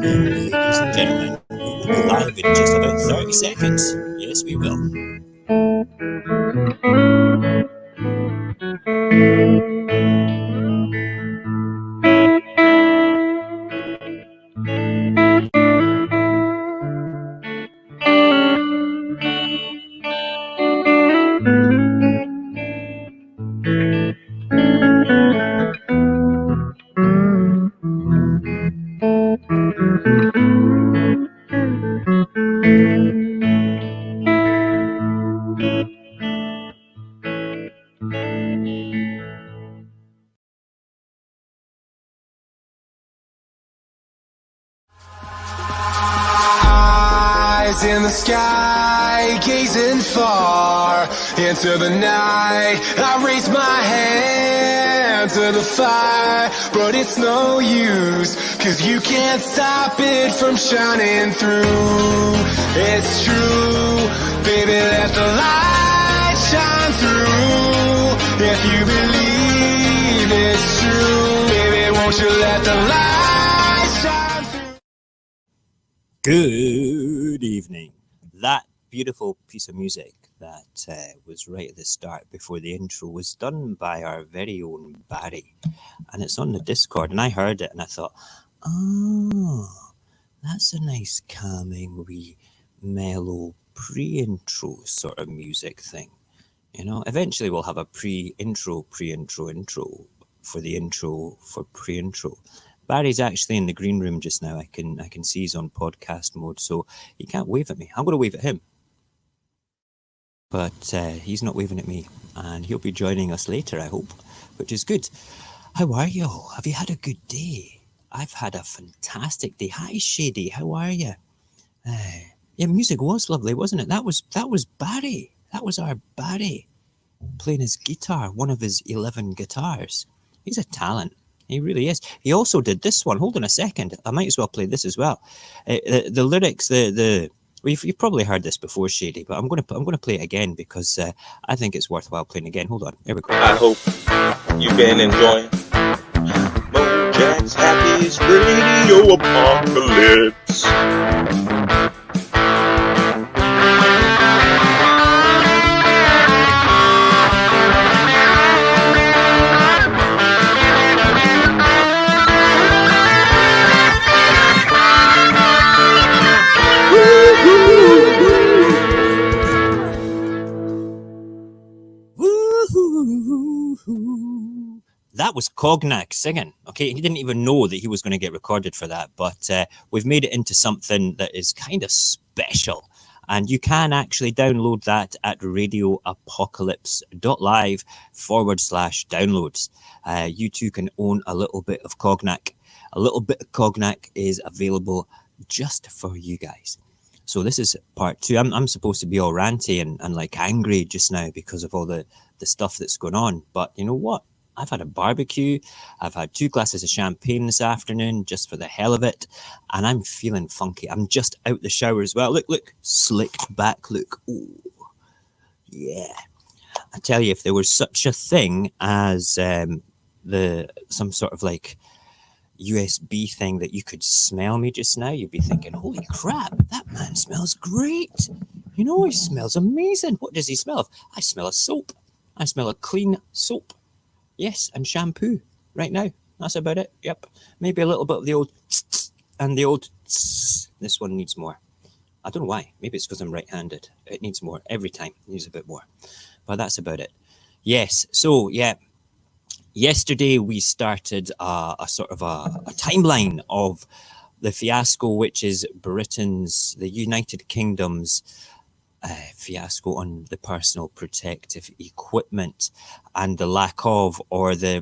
Ladies and gentlemen, we will be live in just about 30 seconds. Yes, we will. In the sky, gazing far into the night, I raise my hand to the fire, but it's no use, 'cause you can't stop it from shining through. It's true, baby, let the light shine through. If you believe it's true, baby, won't you let the light shine through? Good evening. That beautiful piece of music that was right at the start before the intro was done by our very own Barry. And it's on the Discord. And I heard it and I thought, oh, that's a nice calming, wee, mellow pre-intro sort of music thing. You know, eventually we'll have a pre-intro for the intro for pre-intro. Barry's actually in the green room just now. I can see he's on podcast mode, so he can't wave at me. I'm going to wave at him. But he's not waving at me, and he'll be joining us later, I hope, which is good. How are you all? Have you had a good day? I've had a fantastic day. Hi, Shady. How are you? Yeah, music was lovely, wasn't it? That was Barry. That was our Barry playing his guitar, one of his 11 guitars. He's a talent. He really is. He also did this one. Hold on a second. I might as well play this as well. The lyrics, well, you've probably heard this before, Shady, but I'm going to play it again because I think it's worthwhile playing again. Hold on. Here we go. I hope you've been enjoying Mojax Happy's Radio Apocalypse. That was Cognac singing. Okay, he didn't even know that he was going to get recorded for that, but we've made it into something that is kind of special. And you can actually download that at radioapocalypse.live/downloads. You too can own a little bit of Cognac. A little bit of Cognac is available just for you guys. So this is part 2. I'm supposed to be all ranty and like angry just now because of all the stuff that's going on. But you know what? I've had a barbecue. I've had 2 glasses of champagne this afternoon just for the hell of it. And I'm feeling funky. I'm just out the shower as well. Look, slicked back look. Ooh, yeah. I tell you, if there was such a thing as some sort of like USB thing that you could smell me just now, you'd be thinking, holy crap, that man smells great. You know, he smells amazing. What does he smell of? I smell of soap. I smell of clean soap. Yes, and shampoo right now. That's about it. Yep. Maybe a little bit of the old and the old. This one needs more. I don't know why. Maybe it's because I'm right-handed. It needs more every time. It needs a bit more. But that's about it. Yes. So, yeah. Yesterday, we started a sort of a timeline of the fiasco, which is the United Kingdom's fiasco on the personal protective equipment and the lack of, or the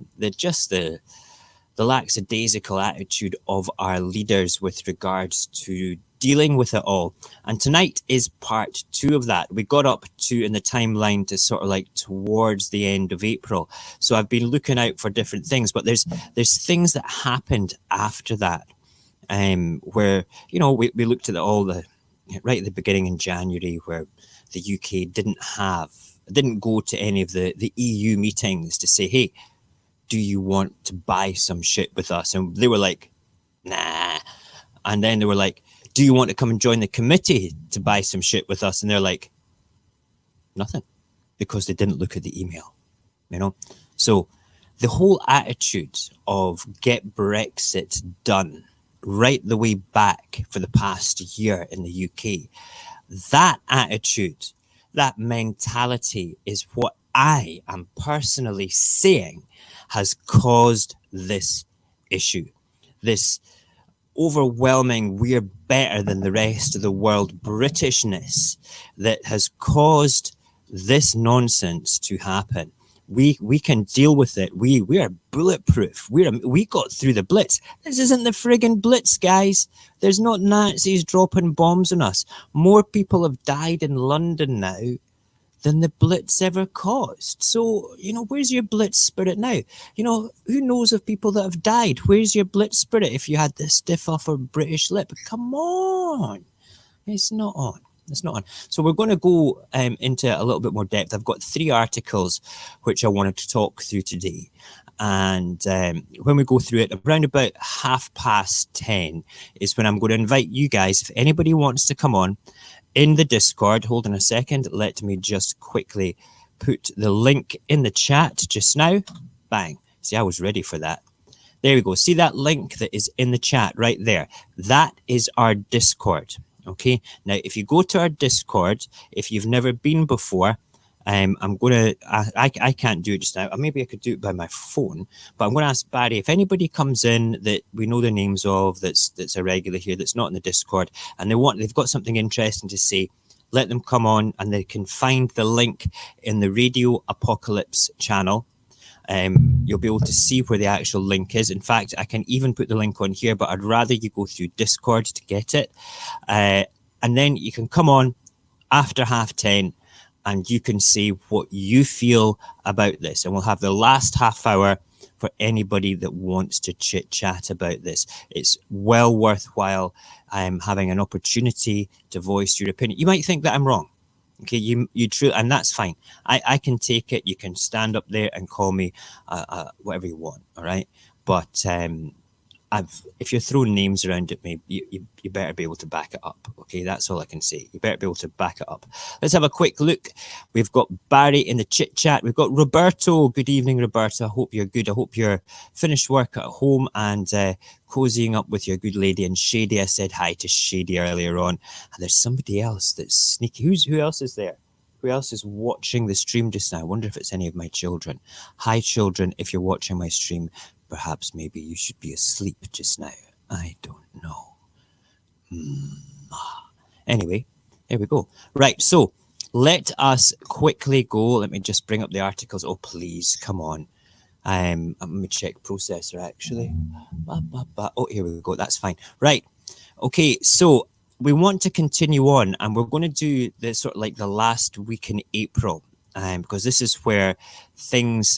lackadaisical attitude of our leaders with regards to dealing with it all. And tonight is part 2 of that. We got up to in the timeline to sort of like towards the end of April. So I've been looking out for different things, but there's things that happened after that, where, you know, we looked at all the right at the beginning in January, where the UK didn't go to any of the EU meetings to say, hey, do you want to buy some shit with us? And they were like, nah. And then they were like, do you want to come and join the committee to buy some shit with us? And they're like, nothing, because they didn't look at the email, you know? So the whole attitude of get Brexit done right the way back for the past year in the UK, that attitude, that mentality is what I am personally saying has caused this issue. This overwhelming, we're better than the rest of the world Britishness that has caused this nonsense to happen. We can deal with it. We are bulletproof. We got through the Blitz. This isn't the friggin' Blitz, guys. There's not Nazis dropping bombs on us. More people have died in London now than the Blitz ever caused. So, you know, where's your Blitz spirit now? You know, who knows of people that have died? Where's your Blitz spirit if you had the stiff upper British lip? Come on. It's not on. It's not on. So we're going to go into a little bit more depth. I've got 3 articles which I wanted to talk through today. And when we go through it, around about 10:30 is when I'm going to invite you guys, if anybody wants to come on, in the Discord. Hold on a second. Let me just quickly put the link in the chat just now. Bang. See, I was ready for that. There we go. See that link that is in the chat right there? That is our Discord. Okay. Now, if you go to our Discord, if you've never been before, I'm going to, I can't do it just now. Maybe I could do it by my phone, but I'm going to ask Barry, if anybody comes in that we know the names of, that's a regular here, that's not in the Discord, and they've got something interesting to say, let them come on, and they can find the link in the Radio Apocalypse channel. You'll be able to see where the actual link is. In fact, I can even put the link on here, but I'd rather you go through Discord to get it. And then you can come on after 10:30 and you can say what you feel about this. And we'll have the last half hour for anybody that wants to chit chat about this. It's well worthwhile having an opportunity to voice your opinion. You might think that I'm wrong. Okay, you truly, and that's fine. I can take it. You can stand up there and call me whatever you want. All right, but if you're throwing names around at me, you better be able to back it up. Okay, that's all I can say. You better be able to back it up. Let's have a quick look. We've got Barry in the chit chat. We've got Roberto. Good evening, Roberto. I hope you're good. I hope you're finished work at home and cozying up with your good lady. And Shady, I said hi to Shady earlier on. And there's somebody else that's sneaky. Who else is there? Who else is watching the stream just now? I wonder if it's any of my children. Hi, children, if you're watching my stream. Perhaps maybe you should be asleep just now. I don't know. Anyway, here we go. Right, so let us quickly go. Let me just bring up the articles. Oh, please, come on. Let me check processor, actually. Oh, here we go. That's fine. Right. Okay, so we want to continue on, and we're going to do this sort of like the last week in April. Because this is where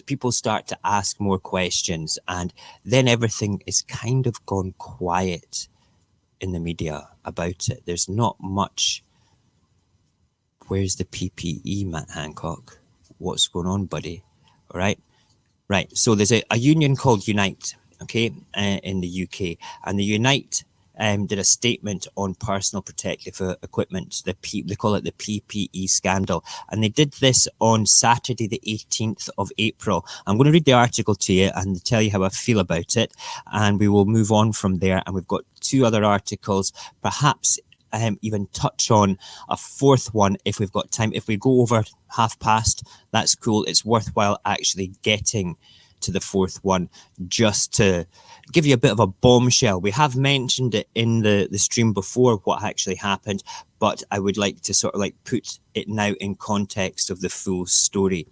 people start to ask more questions, and then everything is kind of gone quiet in the media about it. There's not much. Where's the PPE, Matt Hancock? What's going on, buddy? All right. Right. So there's a union called Unite, okay, in the UK, and the Unite did a statement on personal protective equipment. They call it the PPE scandal. And they did this on Saturday, the 18th of April. I'm going to read the article to you and tell you how I feel about it. And we will move on from there. And we've got 2 other articles, perhaps even touch on a 4th one if we've got time. If we go over 10:30, that's cool. It's worthwhile actually getting to the 4th one just to give you a bit of a bombshell. We have mentioned it in the stream before, what actually happened, but I would like to sort of like put it now in context of the full story.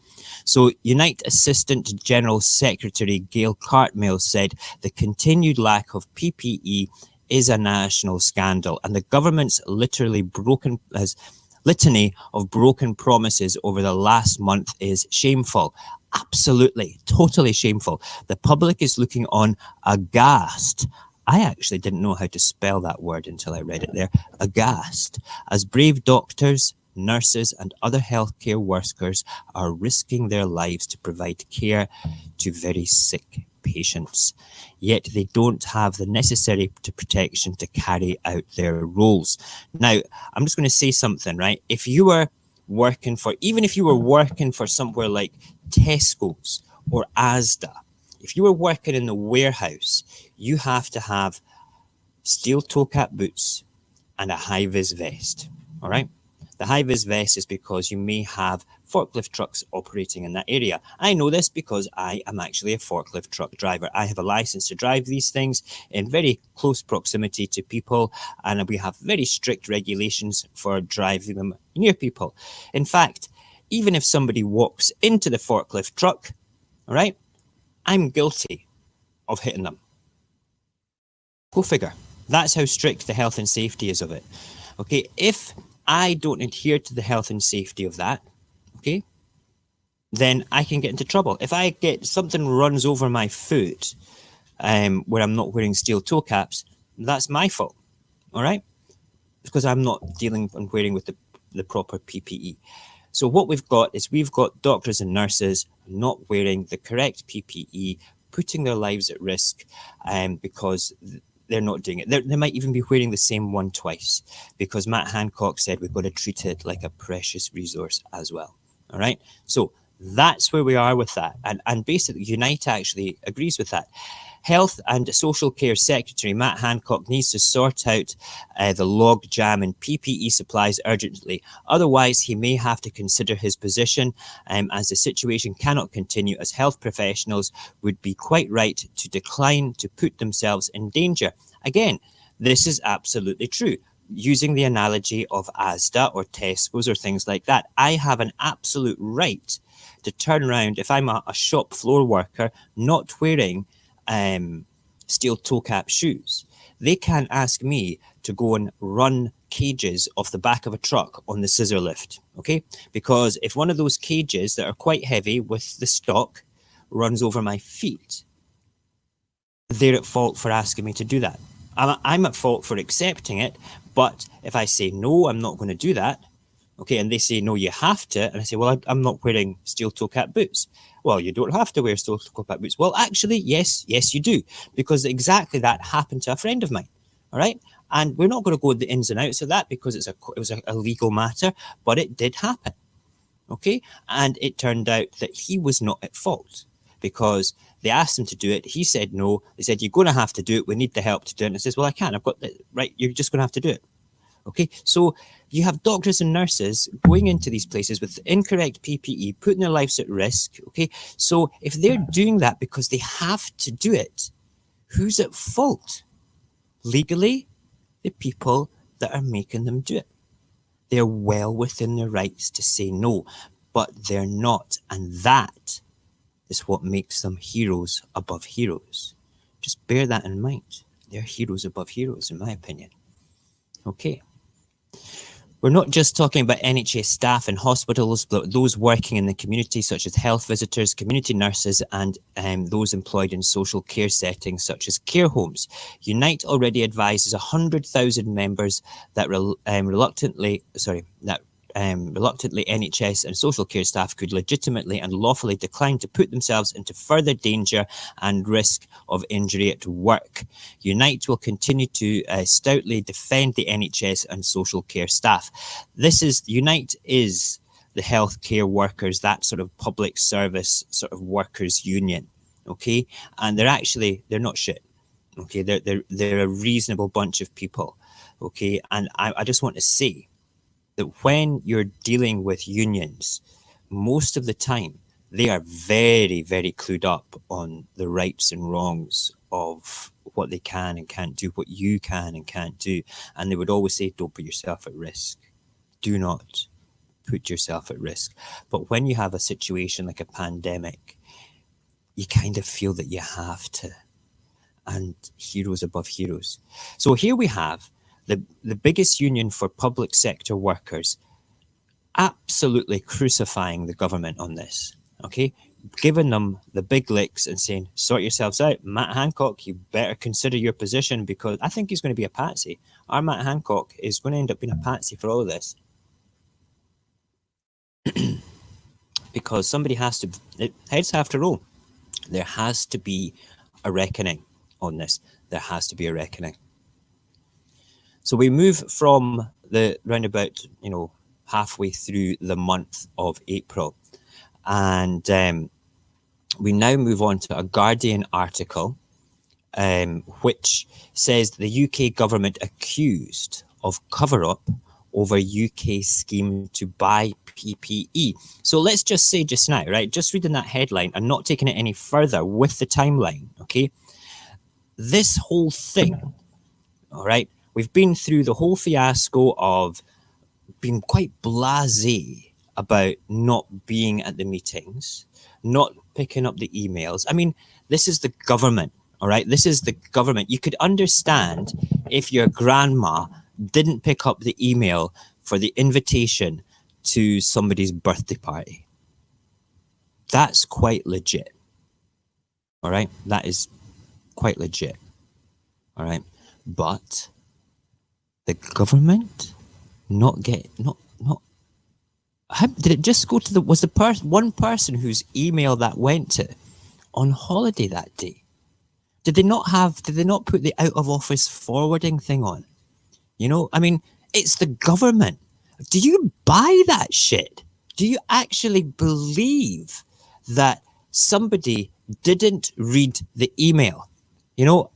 So Unite Assistant General Secretary Gail Cartmel said the continued lack of PPE is a national scandal, and the government's litany of broken promises over the last month is shameful. Absolutely, totally shameful. The public is looking on aghast. I actually didn't know how to spell that word until I read it there. Aghast. As brave doctors, nurses, and other healthcare workers are risking their lives to provide care to very sick patients, yet they don't have the necessary protection to carry out their roles. Now, I'm just going to say something, right? If you were working for, even if you were working for somewhere like Tesco's or Asda, if you were working in the warehouse, you have to have steel toe cap boots and a high-vis vest, all right? The high-vis vest is because you may have forklift trucks operating in that area. I know this because I am actually a forklift truck driver. I have a license to drive these things in very close proximity to people, and we have very strict regulations for driving them near people. In fact, even if somebody walks into the forklift truck, all right, I'm guilty of hitting them. Go figure. That's how strict the health and safety is of it. Okay, if I don't adhere to the health and safety of that, okay, then I can get into trouble. If I get something runs over my foot where I'm not wearing steel toe caps, that's my fault, all right? Because I'm not dealing and wearing with the proper PPE. So what we've got is we've got doctors and nurses not wearing the correct PPE, putting their lives at risk because they're not doing it. They might even be wearing the same one twice because Matt Hancock said we've got to treat it like a precious resource as well. All right. So that's where we are with that. And basically, Unite actually agrees with that. Health and Social Care Secretary Matt Hancock needs to sort out the log jam in PPE supplies urgently. Otherwise, he may have to consider his position as the situation cannot continue, as health professionals would be quite right to decline to put themselves in danger. Again, this is absolutely true. Using the analogy of Asda or Tesco's or things like that, I have an absolute right to turn around if I'm a shop floor worker not wearing steel toe cap shoes. They can't ask me to go and run cages off the back of a truck on the scissor lift, okay? Because if one of those cages that are quite heavy with the stock runs over my feet, they're at fault for asking me to do that. I'm at fault for accepting it, but if I say, no, I'm not going to do that, okay, and they say, no, you have to, and I say, well, I'm not wearing steel toe cap boots. Well, you don't have to wear steel toe cap boots. Well, actually, yes, you do, because exactly that happened to a friend of mine, all right? And we're not going to go into the ins and outs of that because it was a legal matter, but it did happen, okay? And it turned out that he was not at fault because they asked him to do it. He said no. They said, you're going to have to do it. We need the help to do it. And he says, well, I can't. I've got the right. You're just going to have to do it. Okay, so you have doctors and nurses going into these places with incorrect PPE, putting their lives at risk. Okay, so if they're doing that because they have to do it, who's at fault? Legally, the people that are making them do it. They're well within their rights to say no, but they're not. And that is what makes them heroes above heroes. Just bear that in mind. They're heroes above heroes, in my opinion. Okay. We're not just talking about NHS staff in hospitals, but those working in the community, such as health visitors, community nurses, and those employed in social care settings, such as care homes. Unite already advises 100,000 members that reluctantly NHS and social care staff could legitimately and lawfully decline to put themselves into further danger and risk of injury at work. Unite will continue to stoutly defend the NHS and social care staff. Unite is the healthcare workers, that sort of public service sort of workers union, okay? And they're not shit, okay? They're a reasonable bunch of people, okay? And I just want to say that when you're dealing with unions, most of the time, they are very, very clued up on the rights and wrongs of what they can and can't do, what you can and can't do. And they would always say, don't put yourself at risk. Do not put yourself at risk. But when you have a situation like a pandemic, you kind of feel that you have to. And heroes above heroes. So here we have the biggest union for public sector workers absolutely crucifying the government on this, okay? Giving them the big licks and saying, sort yourselves out. Matt Hancock, you better consider your position, because I think he's going to be a patsy. Our Matt Hancock is going to end up being a patsy for all of this. Because somebody has to, heads have to roll. There has to be a reckoning on this. There has to be a reckoning. So we move from the roundabout, halfway through the month of April, and we now move on to a Guardian article, which says the UK government accused of cover-up over UK scheme to buy PPE. So let's just say just now, right, just reading that headline and not taking it any further with the timeline, okay? This whole thing, all right, we've been through the whole fiasco of being quite blasé about not being at the meetings, not picking up the emails. I mean, this is the government, all right? This is the government. You could understand if your grandma didn't pick up the email for the invitation to somebody's birthday party. That's quite legit, all right? That is quite legit, all right? But the government how did it just go to one person whose email that went to on holiday that day? Did they not put the out of office forwarding thing on? I mean, it's the government. Do you buy that shit? Do you actually believe that somebody didn't read the email?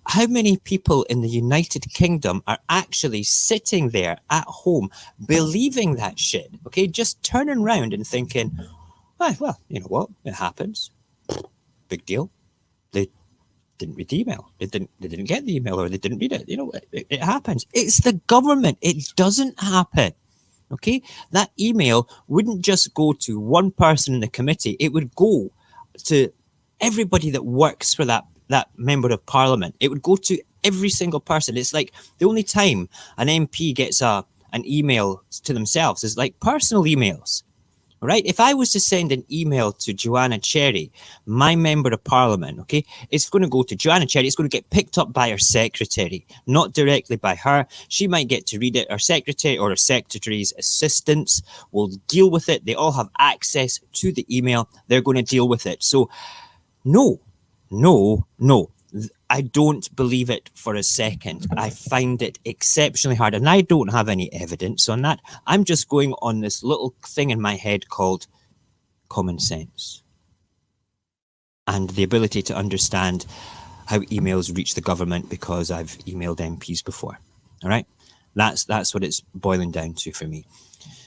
How many people in the United Kingdom are actually sitting there at home believing that shit? Okay, just turning around and thinking, well, you know what? It happens. Big deal. They didn't read the email. They didn't get the email, or they didn't read it. It happens. It's the government. It doesn't happen. Okay, that email wouldn't just go to one person in the committee. It would go to everybody that works for that member of parliament. It would go to every single person. It's like the only time an MP gets an email to themselves is like personal emails, right? If I was to send an email to Joanna Cherry, my member of parliament, okay, it's going to go to Joanna Cherry. It's going to get picked up by her secretary, not directly by her. She might get to read it. Her secretary or her secretary's assistants will deal with it. They all have access to the email. They're going to deal with it. So no, I don't believe it for a second. I find it exceptionally hard, and I don't have any evidence on that. I'm just going on this little thing in my head called common sense and the ability to understand how emails reach the government, because I've emailed MPs before. All right, that's what it's boiling down to for me.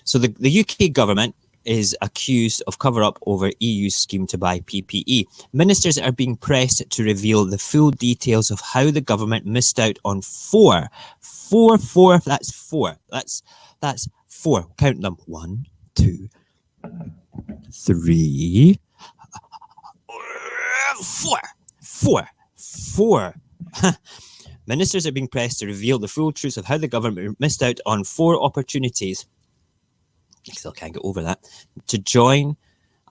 So the UK government is accused of cover-up over EU scheme to buy PPE. Ministers are being pressed to reveal the full details of how the government missed out on four. That's four. Count them. 1, 2, 3, 4. Ministers are being pressed to reveal the full truth of how the government missed out on 4 opportunities, I still can't get over that, to join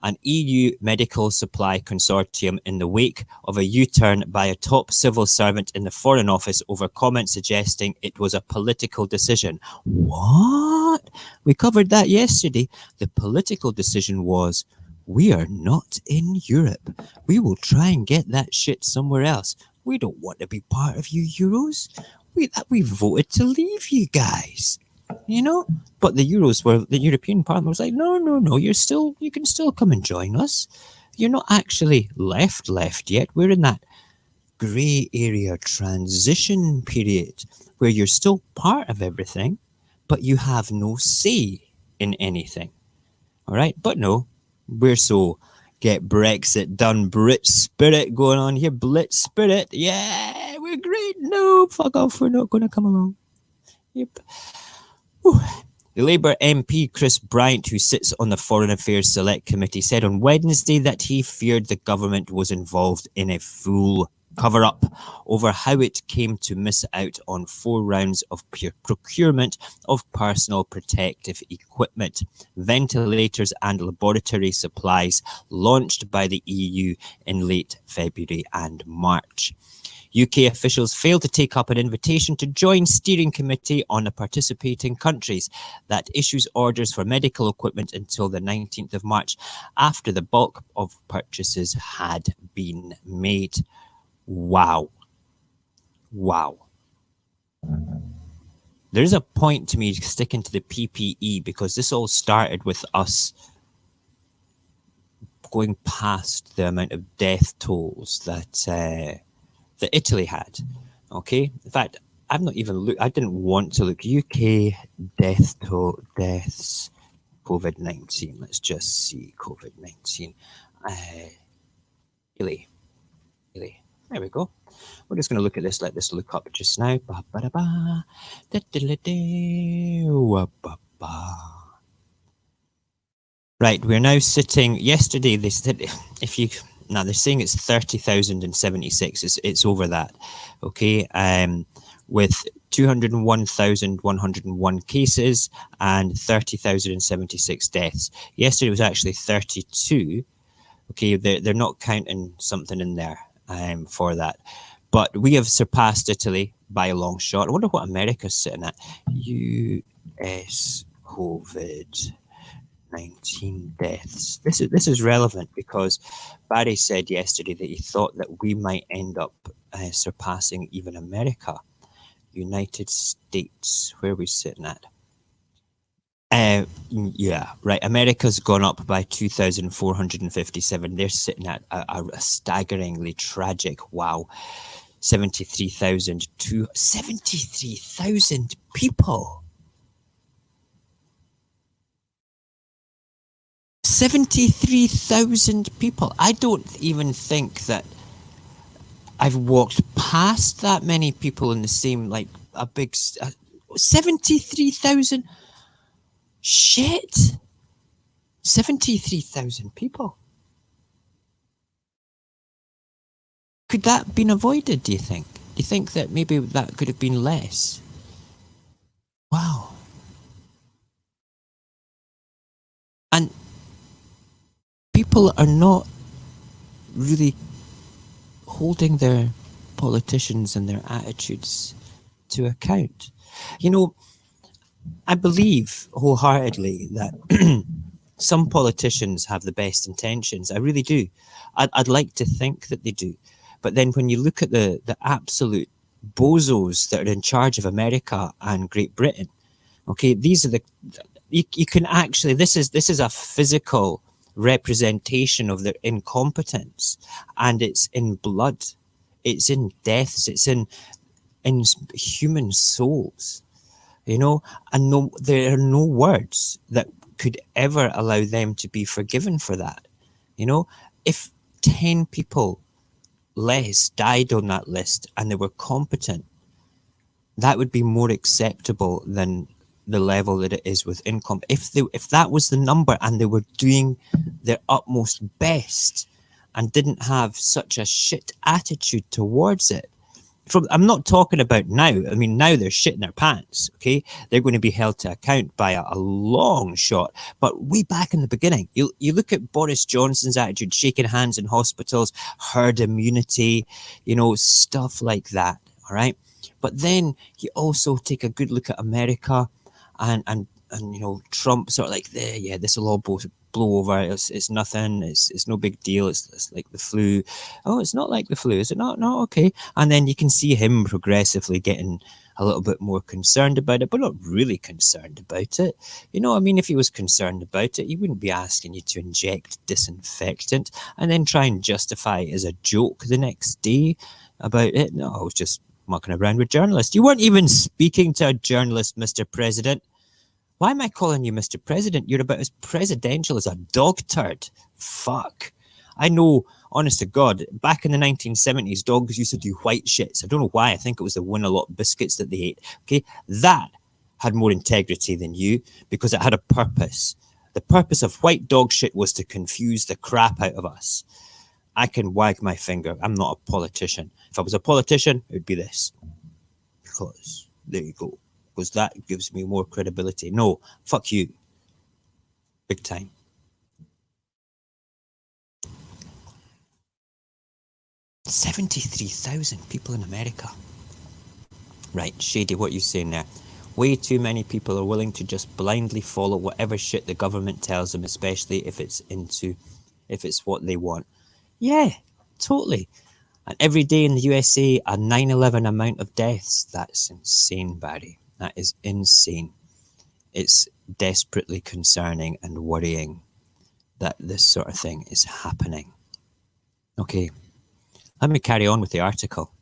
an EU medical supply consortium in the wake of a U-turn by a top civil servant in the Foreign Office over comments suggesting it was a political decision. What? We covered that yesterday. The political decision was, we are not in Europe. We will try and get that shit somewhere else. We don't want to be part of you Euros. We voted to leave you guys. But the European Parliament was like, no, you can still come and join us. You're not actually left yet. We're in that grey area transition period where you're still part of everything, but you have no say in anything. All right, but no, we're so get Brexit done, Brit spirit going on here, Blit spirit. Yeah, we're great. No, fuck off. We're not going to come along. Yep. Whew. The Labour MP Chris Bryant, who sits on the Foreign Affairs Select Committee, said on Wednesday that he feared the government was involved in a full cover-up over how it came to miss out on 4 rounds of procurement of personal protective equipment, ventilators and laboratory supplies launched by the EU in late February and March. UK officials failed to take up an invitation to join steering committee on the participating countries that issues orders for medical equipment until the 19th of March, after the bulk of purchases had been made. Wow. There's a point to me sticking to the PPE because this all started with us going past the amount of death tolls that Italy had. Okay, in fact, I've not even looked. I didn't want to look. UK deaths, COVID-19. Let's just see COVID-19. Really. There we go. We're just going to look at this. Let this look up just now. Ba, ba, da, ba. Da, da, da, da. Wa, ba, ba. Right, we're now sitting. Yesterday, they said now they're saying it's 30,076. It's over that. Okay, with 201,101 cases and 30,076 deaths. Yesterday was actually 32. Okay, they're not counting something in there for that. But we have surpassed Italy by a long shot. I wonder what America's sitting at. US COVID-19 deaths. This is relevant because Barry said yesterday that he thought that we might end up surpassing even America. United States, where are we sitting at? Yeah, right. America's gone up by 2,457. They're sitting at a staggeringly tragic, wow, 73,000 people. 73,000 people. I don't even think that I've walked past that many people in the same, like, a big 73,000. Shit. 73,000 people. Could that have been avoided, do you think? Do you think that maybe that could have been less? Wow. And people are not really holding their politicians and their attitudes to account. You know, I believe wholeheartedly that some politicians have the best intentions. I really do. I'd like to think that they do. But then when you look at the absolute bozos that are in charge of America and Great Britain, okay, these are you can actually, this is a physical representation of their incompetence, and it's in blood, it's in deaths, it's in human souls. You know, and there are no words that could ever allow them to be forgiven for that. You know, if 10 people less died on that list and they were competent, that would be more acceptable than the level that it is with income. If that was the number and they were doing their utmost best and didn't have such a shit attitude towards it. I'm not talking about now. I mean, now they're shitting their pants, okay? They're going to be held to account by a long shot. But way back in the beginning, you look at Boris Johnson's attitude, shaking hands in hospitals, herd immunity, you know, stuff like that, all right? But then you also take a good look at America and you know, Trump sort of like, yeah, this will all blow over. It's nothing. It's no big deal. It's like the flu. Oh, it's not like the flu, is it not? No, okay. And then you can see him progressively getting a little bit more concerned about it, but not really concerned about it. You know, I mean, if he was concerned about it, he wouldn't be asking you to inject disinfectant and then try and justify it as a joke the next day about it. No, I was just mucking around with journalists. You weren't even speaking to a journalist, Mr. President. Why am I calling you Mr. President? You're about as presidential as a dog turd. Fuck. I know, honest to God, back in the 1970s, dogs used to do white shits. I don't know why. I think it was the Win-A-Lot biscuits that they ate. Okay, that had more integrity than you because it had a purpose. The purpose of white dog shit was to confuse the crap out of us. I can wag my finger. I'm not a politician. If I was a politician, it would be this. Because, there you go. Because that gives me more credibility. No, fuck you. Big time. $73,000 people in America. Right, Shady, what are you saying there? Way too many people are willing to just blindly follow whatever shit the government tells them, especially if it's what they want. Yeah, totally. And every day in the USA, a 9/11 amount of deaths. That's insane, Barry. That is insane. It's desperately concerning and worrying that this sort of thing is happening. Okay, let me carry on with the article.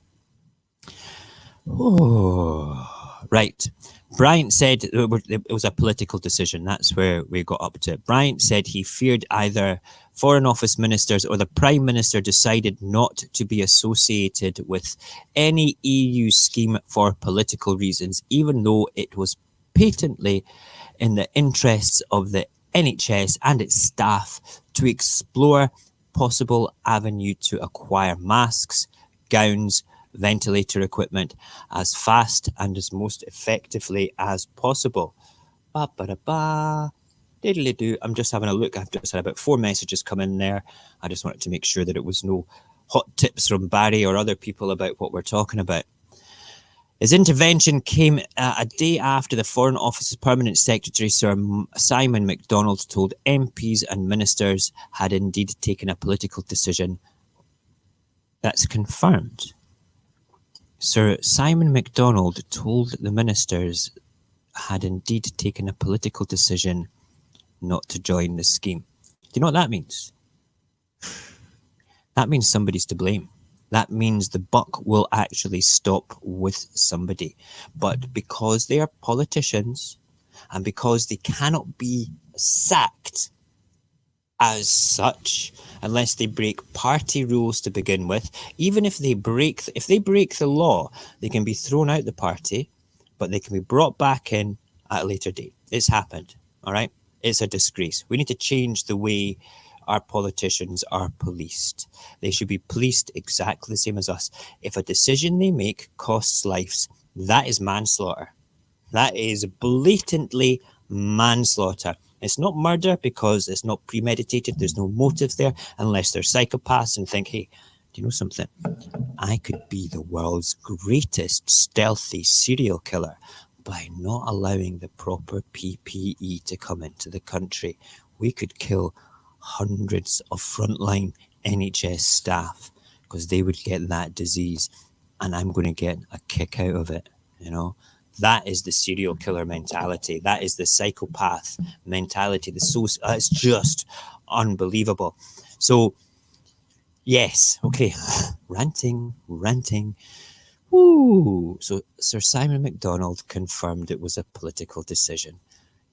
Oh, right. Bryant said it was a political decision. That's where we got up to. Bryant said he feared either Foreign Office ministers or the Prime Minister decided not to be associated with any EU scheme for political reasons, even though it was patently in the interests of the NHS and its staff to explore possible avenue to acquire masks, gowns, ventilator equipment as fast and as most effectively as possible. Ba-ba-da-ba. Diddly-do. I'm just having a look. I've just had about 4 messages come in there. I just wanted to make sure that it was no hot tips from Barry or other people about what we're talking about. His intervention came a day after the Foreign Office's Permanent Secretary, Sir Simon MacDonald, told MPs and ministers had indeed taken a political decision. That's confirmed. Sir Simon MacDonald told the ministers had indeed taken a political decision not to join the scheme. Do you know what that means? That means somebody's to blame. That means the buck will actually stop with somebody. But because they are politicians and because they cannot be sacked as such, unless they break party rules to begin with, even if they break the law, they can be thrown out the party, but they can be brought back in at a later date. It's happened, all right? It's a disgrace. We need to change the way our politicians are policed. They should be policed exactly the same as us. If a decision they make costs lives, that is manslaughter. That is blatantly manslaughter. It's not murder because it's not premeditated. There's no motive there unless they're psychopaths and think, hey, do you know something? I could be the world's greatest stealthy serial killer by not allowing the proper PPE to come into the country. We could kill hundreds of frontline NHS staff because they would get that disease and I'm going to get a kick out of it, you know? That is the serial killer mentality. That is the psychopath mentality. It's just unbelievable. So, yes, okay, ranting. Woo! So Sir Simon MacDonald confirmed it was a political decision.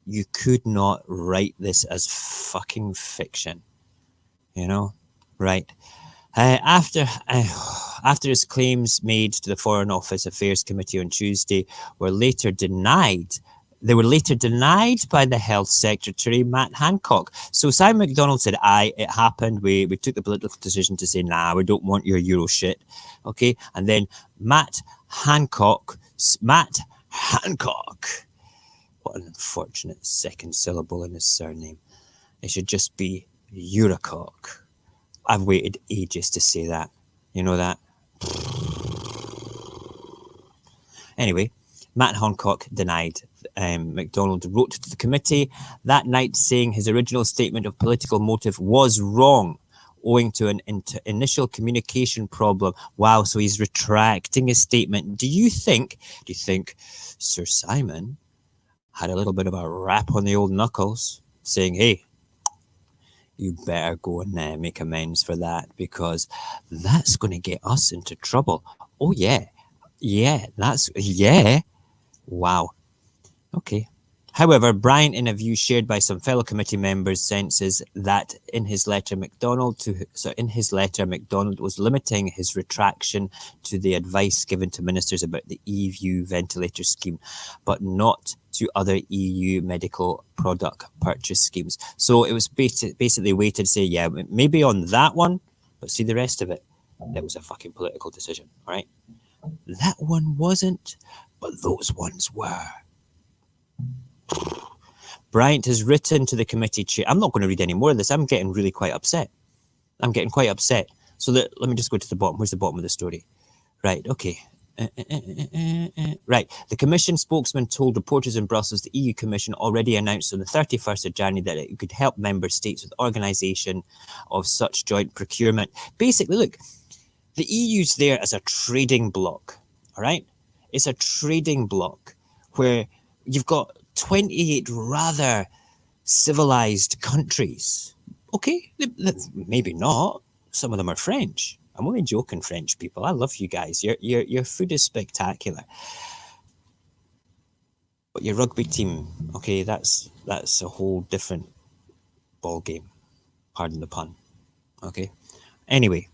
You could not write this as fucking fiction, you know? Right. After his claims made to the Foreign Office Affairs Committee on Tuesday were later denied. They were later denied by the Health Secretary, Matt Hancock. So Simon MacDonald said, aye, it happened. We took the political decision to say, nah, we don't want your Euro shit. Okay. And then Matt Hancock, what an unfortunate second syllable in his surname. It should just be Eurocock. I've waited ages to say that. You know that? Anyway, Matt Hancock denied. MacDonald wrote to the committee that night saying his original statement of political motive was wrong, owing to an initial communication problem. Wow, so he's retracting his statement. Do you think Sir Simon had a little bit of a rap on the old knuckles, saying, hey, you better go and make amends for that because that's going to get us into trouble. Oh, yeah. Wow. Okay. However, Bryant, in a view shared by some fellow committee members, senses that in his letter, MacDonald was limiting his retraction to the advice given to ministers about the EU ventilator scheme, but not to other EU medical product purchase schemes. So it was basically a way to say, yeah, maybe on that one, but see the rest of it, that was a fucking political decision, all right? That one wasn't, but those ones were. Bryant has written to the committee chair. I'm not going to read any more of this. I'm getting really quite upset. So let me just go to the bottom. Where's the bottom of the story? Right, okay. Right. The Commission spokesman told reporters in Brussels the EU Commission already announced on the 31st of January that it could help member states with organisation of such joint procurement. Basically, look, The EU's there as a trading bloc, all right? It's a trading bloc where you've got 28 rather civilized countries. Okay, maybe not. Some of them are French. I'm only joking, French people. I love you guys. Your food is spectacular. But your rugby team, okay, that's a whole different ball game. Pardon the pun. Okay. Anyway,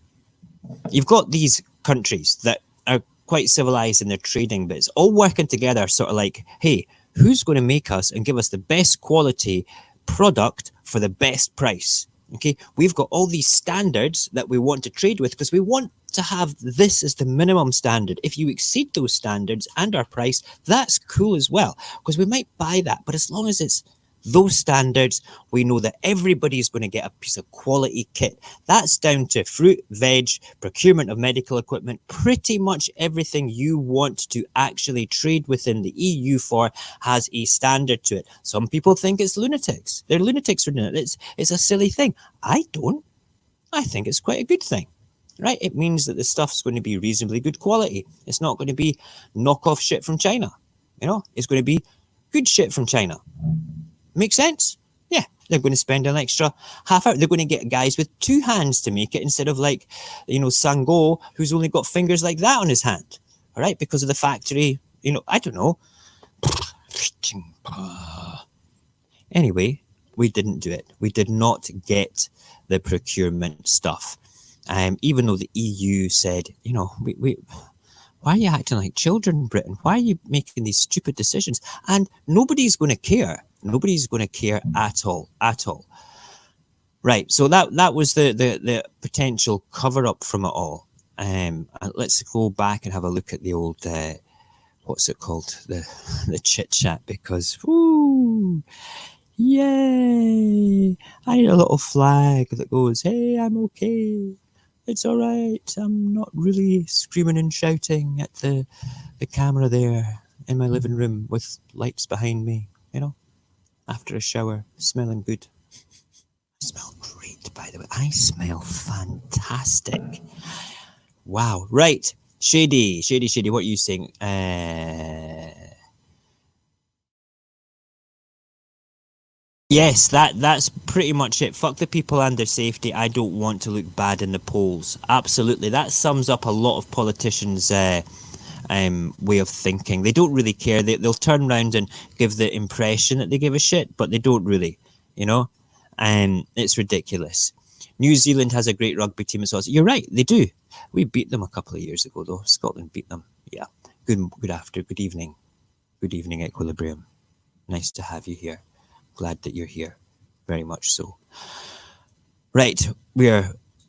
you've got these countries that are quite civilized in their trading, but it's all working together, sort of like, hey, who's going to make us and give us the best quality product for the best price? Okay, we've got all these standards that we want to trade with because we want to have this as the minimum standard. If you exceed those standards and our price, that's cool as well, because we might buy that. But as long as it's those standards, we know that everybody is going to get a piece of quality kit. That's down to fruit, veg, procurement of medical equipment, pretty much everything you want to actually trade within the EU for has a standard to it. Some people think it's lunatics. They're lunatics for doing it. It's a silly thing. I don't. I think it's quite a good thing. Right? It means that the stuff's going to be reasonably good quality. It's not going to be knockoff shit from China. You know, it's going to be good shit from China. Make sense? Yeah, they're going to spend an extra half hour. They're going to get guys with two hands to make it instead of like, you know, Sango, who's only got fingers like that on his hand. All right, because of the factory, you know, I don't know. Anyway, we didn't do it. We did not get the procurement stuff. Even though the EU said, you know, we why are you acting like children, Britain? Why are you making these stupid decisions? And nobody's going to care. Nobody's going to care at all. Right. So that was the potential cover up from it all. Let's go back and have a look at the old what's it called, the chit chat, because woo, yay! I need a little flag that goes, "Hey, I'm okay. It's all right. I'm not really screaming and shouting at the camera there in my living room with lights behind me, you know, after a shower, smelling good." I smell great, by the way. I smell fantastic. Wow. Right. Shady, what are you saying? Yes, that's pretty much it. Fuck the people and their safety. I don't want to look bad in the polls. Absolutely. That sums up a lot of politicians' way of thinking. They don't really care. They'll turn around and give the impression that they give a shit, but they don't really, you know? It's ridiculous. New Zealand has a great rugby team as well. You're right, they do. We beat them a couple of years ago, though. Scotland beat them. Yeah. Good evening. Good evening, Equilibrium. Nice to have you here. Glad that you're here. Very much so. Right,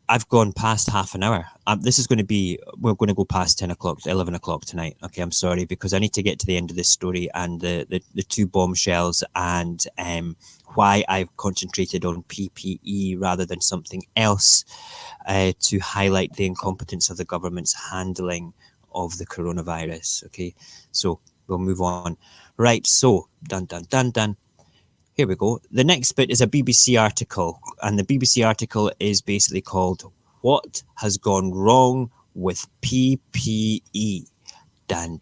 I've gone past half an hour. We're going to go past 10 o'clock, 11 o'clock tonight. Okay, I'm sorry, because I need to get to the end of this story and the two bombshells and why I've concentrated on PPE rather than something else to highlight the incompetence of the government's handling of the coronavirus. Okay, so we'll move on. Right, so done. Here we go. The next bit is a BBC article, and the BBC article is basically called "What Has Gone Wrong with PPE?" Dun.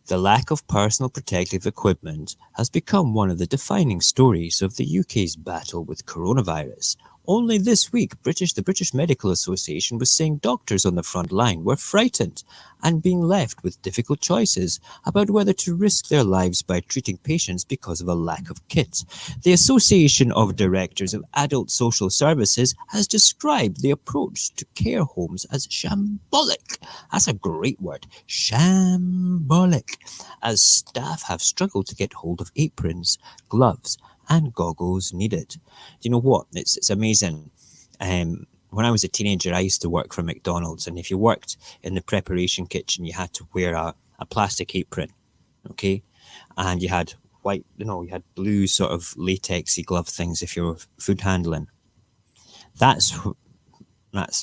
The lack of personal protective equipment has become one of the defining stories of the UK's battle with coronavirus. Only this week, the British Medical Association was saying doctors on the front line were frightened and being left with difficult choices about whether to risk their lives by treating patients because of a lack of kit. The Association of Directors of Adult Social Services has described the approach to care homes as shambolic. That's a great word. Shambolic. As staff have struggled to get hold of aprons, gloves, and goggles needed. Do you know what? It's amazing. When I was a teenager, I used to work for McDonald's, and if you worked in the preparation kitchen, you had to wear a plastic apron, okay? And you had white, you had blue sort of latexy glove things if you were food handling. That's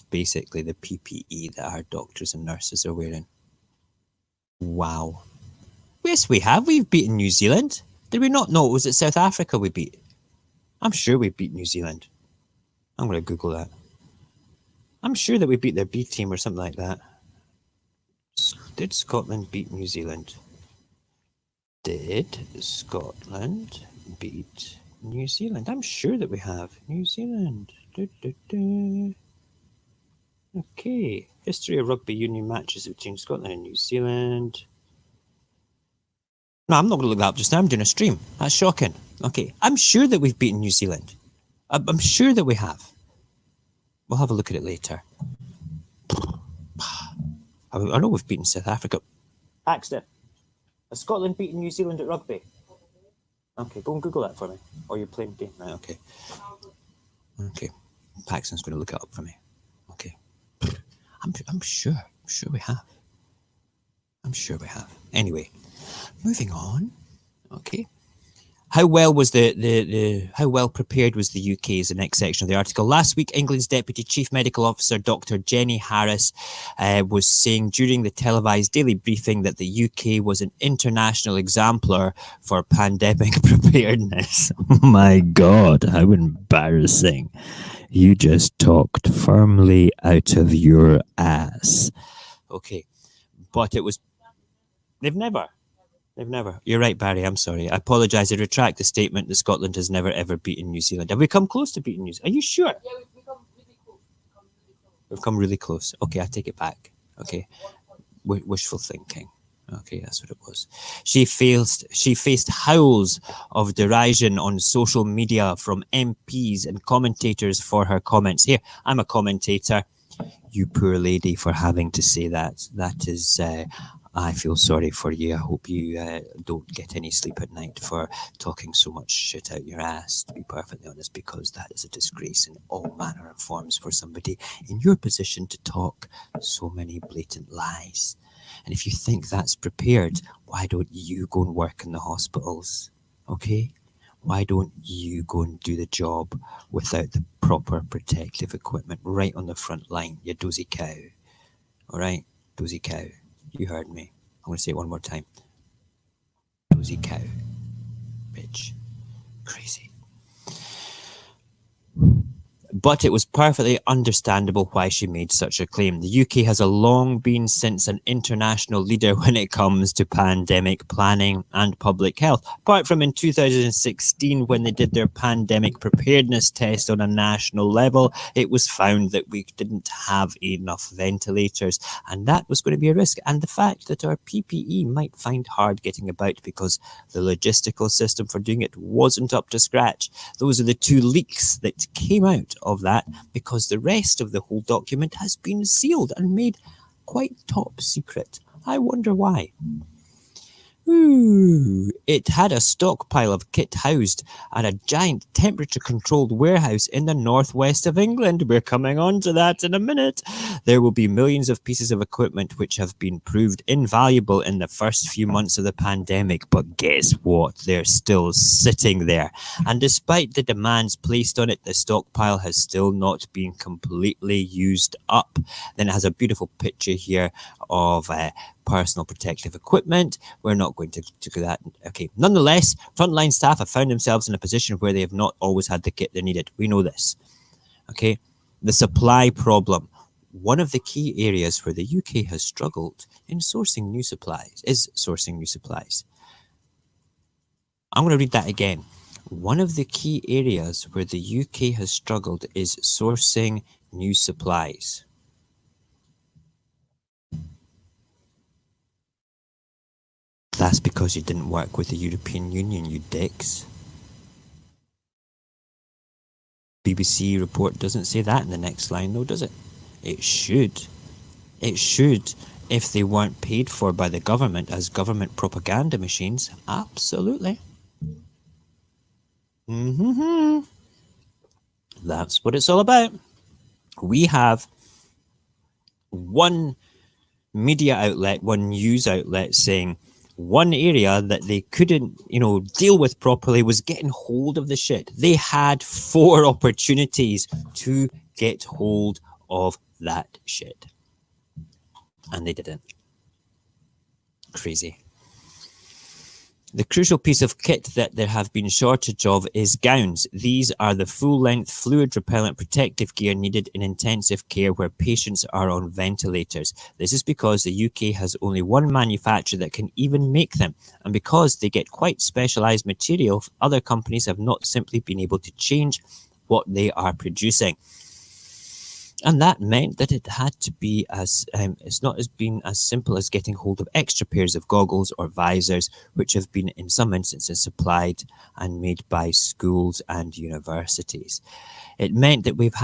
basically the PPE that our doctors and nurses are wearing. Wow. Yes, we have. We've beaten New Zealand. Did we not? No, was it South Africa we beat? I'm sure we beat New Zealand. I'm going to Google that. I'm sure that we beat their B team or something like that. Did Scotland beat New Zealand? Did Scotland beat New Zealand? I'm sure that we have. New Zealand. Okay. History of rugby union matches between Scotland and New Zealand. No, I'm not going to look that up just now. I'm doing a stream. That's shocking. Okay. I'm sure that we've beaten New Zealand. I'm sure that we have. We'll have a look at it later. I know we've beaten South Africa. Baxter, has Scotland beaten New Zealand at rugby? Okay, go and Google that for me. Or you're playing game. Right, okay. Okay. Paxton's going to look it up for me. Okay. I'm sure we have. I'm sure we have. Anyway, moving on. Okay. How well was how well prepared was the UK is the next section of the article. Last week, England's Deputy Chief Medical Officer, Dr. Jenny Harris, was saying during the televised daily briefing that the UK was an international exemplar for pandemic preparedness. Oh my God, how embarrassing. You just talked firmly out of your ass. Okay, but it was... They've never. You're right, Barry. I'm sorry. I apologise. I retract the statement that Scotland has never, ever beaten New Zealand. Have we come close to beating New Zealand? Are you sure? Yeah, we've come really close. We've come really close. Okay, I take it back. Okay. Wishful thinking. Okay, that's what it was. She faced howls of derision on social media from MPs and commentators for her comments. Here, I'm a commentator. You poor lady for having to say that. That is... I feel sorry for you. I hope you don't get any sleep at night for talking so much shit out your ass, to be perfectly honest, because that is a disgrace in all manner of forms for somebody in your position to talk so many blatant lies. And if you think that's prepared, why don't you go and work in the hospitals? Okay? Why don't you go and do the job without the proper protective equipment right on the front line, you dozy cow? All right? Dozy cow. You heard me. I'm going to say it one more time. Dozy cow. Bitch. Crazy. But it was perfectly understandable why she made such a claim. The UK has long been since an international leader when it comes to pandemic planning and public health. Apart from in 2016, when they did their pandemic preparedness test on a national level, it was found that we didn't have enough ventilators, and that was going to be a risk. And the fact that our PPE might find hard getting about because the logistical system for doing it wasn't up to scratch. Those are the two leaks that came out of that, because the rest of the whole document has been sealed and made quite top secret. I wonder why. It had a stockpile of kit housed at a giant temperature-controlled warehouse in the northwest of England. We're coming on to that in a minute. There will be millions of pieces of equipment which have been proved invaluable in the first few months of the pandemic, but guess what? They're still sitting there. And despite the demands placed on it, the stockpile has still not been completely used up. Then it has a beautiful picture here of personal protective equipment. We're not going to do that. Okay. Nonetheless, frontline staff have found themselves in a position where they have not always had the kit they needed. We know this. Okay. The supply problem. One of the key areas where the UK has struggled in sourcing new supplies is sourcing new supplies. I'm going to read that again. One of the key areas where the UK has struggled is sourcing new supplies. That's because you didn't work with the European Union, you dicks. BBC report doesn't say that in the next line, though, does it? It should. It should, if they weren't paid for by the government as government propaganda machines. Absolutely. That's what it's all about. We have one media outlet, one news outlet saying one area that they couldn't, deal with properly was getting hold of the shit. They had 4 opportunities to get hold of that shit. And they didn't. Crazy. The crucial piece of kit that there have been shortage of is gowns. These are the full-length fluid-repellent protective gear needed in intensive care where patients are on ventilators. This is because the UK has only one manufacturer that can even make them, and because they get quite specialised material, other companies have not simply been able to change what they are producing. And that meant that it had to be it's not as been as simple as getting hold of extra pairs of goggles or visors, which have been in some instances supplied and made by schools and universities. It meant that we've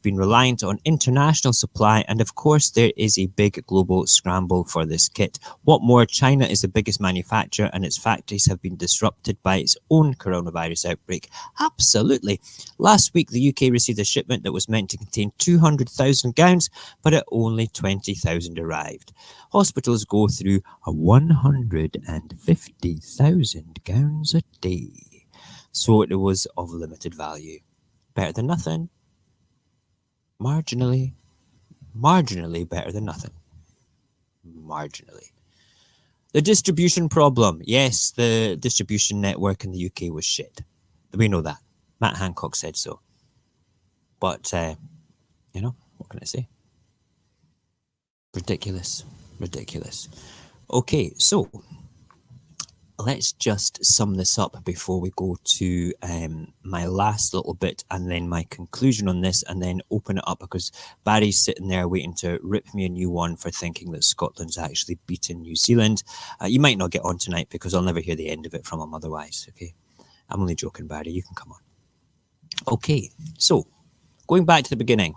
been reliant on international supply, and of course there is a big global scramble for this kit. What more, China is the biggest manufacturer and its factories have been disrupted by its own coronavirus outbreak. Absolutely. Last week the UK received a shipment that was meant to contain 200,000 gowns, but at only 20,000 arrived. Hospitals go through 150,000 gowns a day, so it was of limited value. Better than nothing. Marginally better than nothing. Marginally. The distribution problem. Yes, the distribution network in the UK was shit. We know that. Matt Hancock said so. But, what can I say? Ridiculous. Okay, so let's just sum this up before we go to my last little bit and then my conclusion on this, and then open it up because Barry's sitting there waiting to rip me a new one for thinking that Scotland's actually beaten New Zealand. You might not get on tonight because I'll never hear the end of it from him otherwise, okay? I'm only joking, Barry. You can come on. Okay, so going back to the beginning.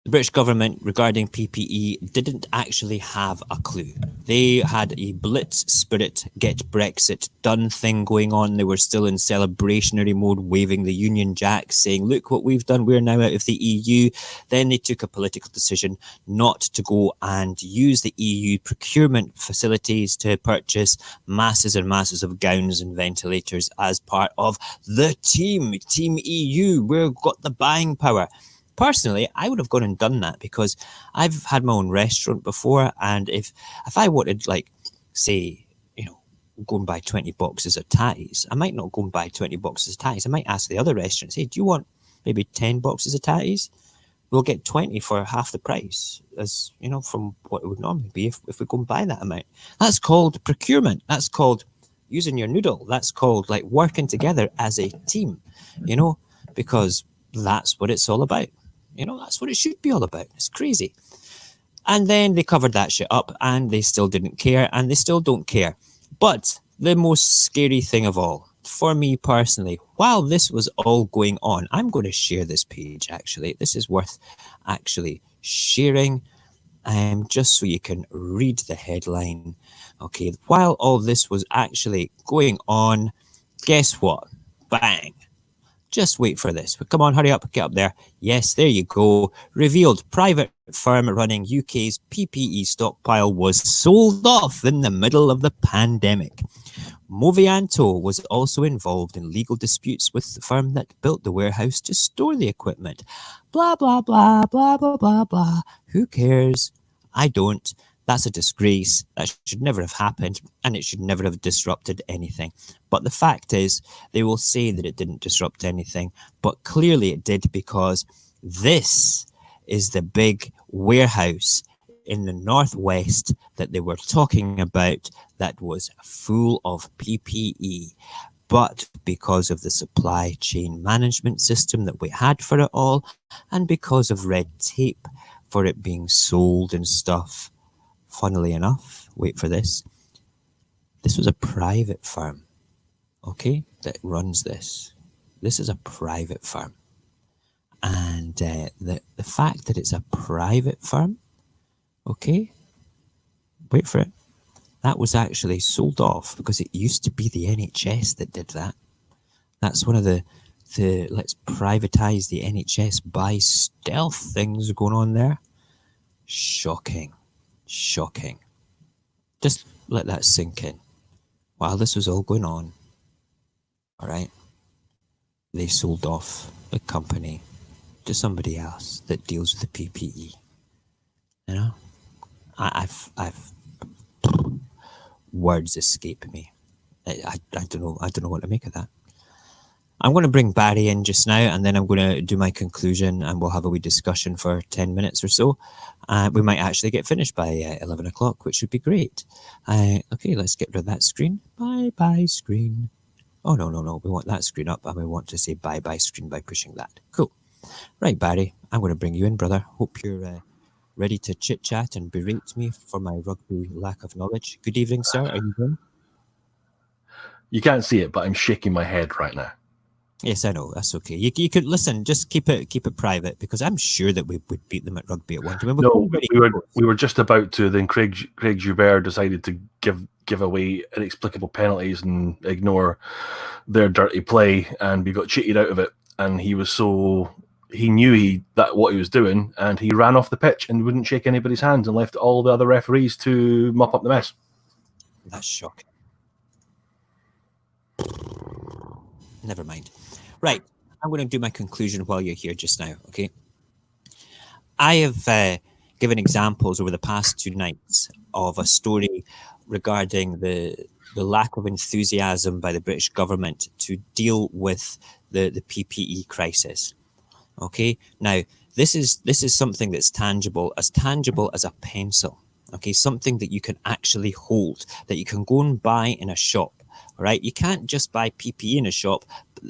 The British government regarding PPE didn't actually have a clue. They had a blitz spirit, get Brexit done thing going on. They were still in celebrationary mode, waving the Union Jack, saying, look what we've done, we're now out of the EU. Then they took a political decision not to go and use the EU procurement facilities to purchase masses and masses of gowns and ventilators as part of the Team EU. We've got the buying power. Personally, I would have gone and done that because I've had my own restaurant before, and if I wanted, like, say, go and buy 20 boxes of tatties, I might not go and buy 20 boxes of tatties. I might ask the other restaurant, say, do you want maybe 10 boxes of tatties? We'll get 20 for half the price, as from what it would normally be if we go and buy that amount. That's called procurement. That's called using your noodle. That's called like working together as a team, because that's what it's all about. That's what it should be all about. It's crazy. And then they covered that shit up and they still didn't care and they still don't care. But the most scary thing of all, for me personally, while this was all going on, I'm going to share this page actually. This is worth actually sharing just so you can read the headline. Okay, while all this was actually going on, guess what? Bang. Just wait for this. Come on, hurry up, get up there. Yes, there you go. Revealed private firm running UK's PPE stockpile was sold off in the middle of the pandemic. Movianto was also involved in legal disputes with the firm that built the warehouse to store the equipment. Blah, blah, blah, blah, blah, blah, blah. Who cares? I don't. That's a disgrace. That should never have happened, and it should never have disrupted anything. But the fact is, they will say that it didn't disrupt anything, but clearly it did, because this is the big warehouse in the northwest that they were talking about that was full of PPE. But because of the supply chain management system that we had for it all, and because of red tape for it being sold and stuff, funnily enough, wait for this, this was a private firm, okay, that runs this. This is a private firm. And the fact that it's a private firm, okay, wait for it, that was actually sold off because it used to be the NHS that did that. That's one of the let's privatize the NHS by stealth things going on there. Shocking. Just let that sink in. While this was all going on, all right, they sold off the company to somebody else that deals with the PPE. I've Words escape me. I don't know. I don't know what to make of that. I'm going to bring Barry in just now, and then I'm going to do my conclusion, and we'll have a wee discussion for 10 minutes or so. We might actually get finished by 11 o'clock, which would be great. Okay, let's get rid of that screen. Bye-bye screen. Oh, no. We want that screen up, and we want to say bye-bye screen by pushing that. Cool. Right, Barry, I'm going to bring you in, brother. Hope you're ready to chit-chat and berate me for my rugby lack of knowledge. Good evening, sir. Are you in? You can't see it, but I'm shaking my head right now. Yes, I know. That's okay. You could listen. Just keep it private, because I'm sure that we would beat them at rugby at one time. No, we were just about to. Then Craig Joubert decided to give away inexplicable penalties and ignore their dirty play, and we got cheated out of it. And he knew what he was doing, and he ran off the pitch and wouldn't shake anybody's hands and left all the other referees to mop up the mess. That's shocking. Never mind. Right, I'm going to do my conclusion while you're here just now, okay? I have given examples over the past 2 nights of a story regarding the lack of enthusiasm by the British government to deal with the PPE crisis, okay? Now, this is something that's tangible as a pencil, okay? Something that you can actually hold, that you can go and buy in a shop. Right, you can't just buy PPE in a shop.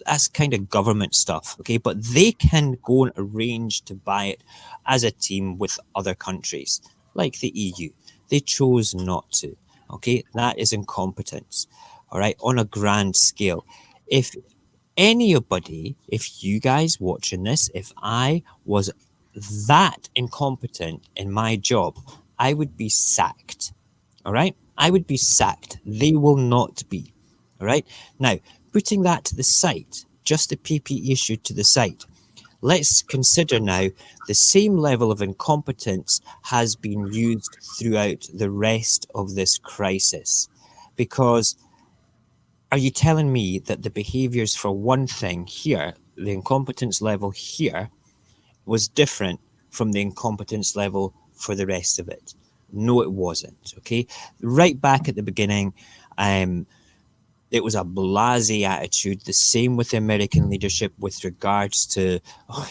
That's kind of government stuff, okay? But they can go and arrange to buy it as a team with other countries, like the EU. They chose not to, okay? That is incompetence, all right, on a grand scale. If you guys watching this, if I was that incompetent in my job, I would be sacked, all right? I would be sacked. They will not be. All right. Now, putting that to the side, just the PPE issue to the side, let's consider now the same level of incompetence has been used throughout the rest of this crisis. Because are you telling me that the behaviors for one thing here, the incompetence level here, was different from the incompetence level for the rest of it? No, it wasn't. Okay. Right back at the beginning, it was a blasé attitude, the same with the American leadership with regards to,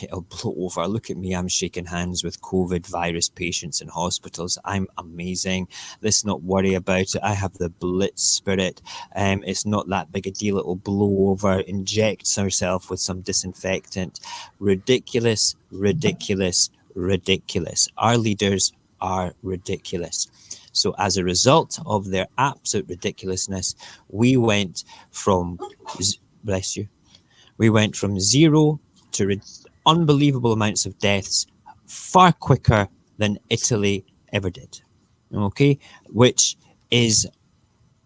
it'll blow over. Look at me, I'm shaking hands with COVID virus patients in hospitals. I'm amazing. Let's not worry about it. I have the blitz spirit. It's not that big a deal. It'll blow over, inject ourselves with some disinfectant. Ridiculous, ridiculous, ridiculous. Our leaders are ridiculous. So as a result of their absolute ridiculousness, we went from, we went from 0 to unbelievable amounts of deaths far quicker than Italy ever did. Okay, which is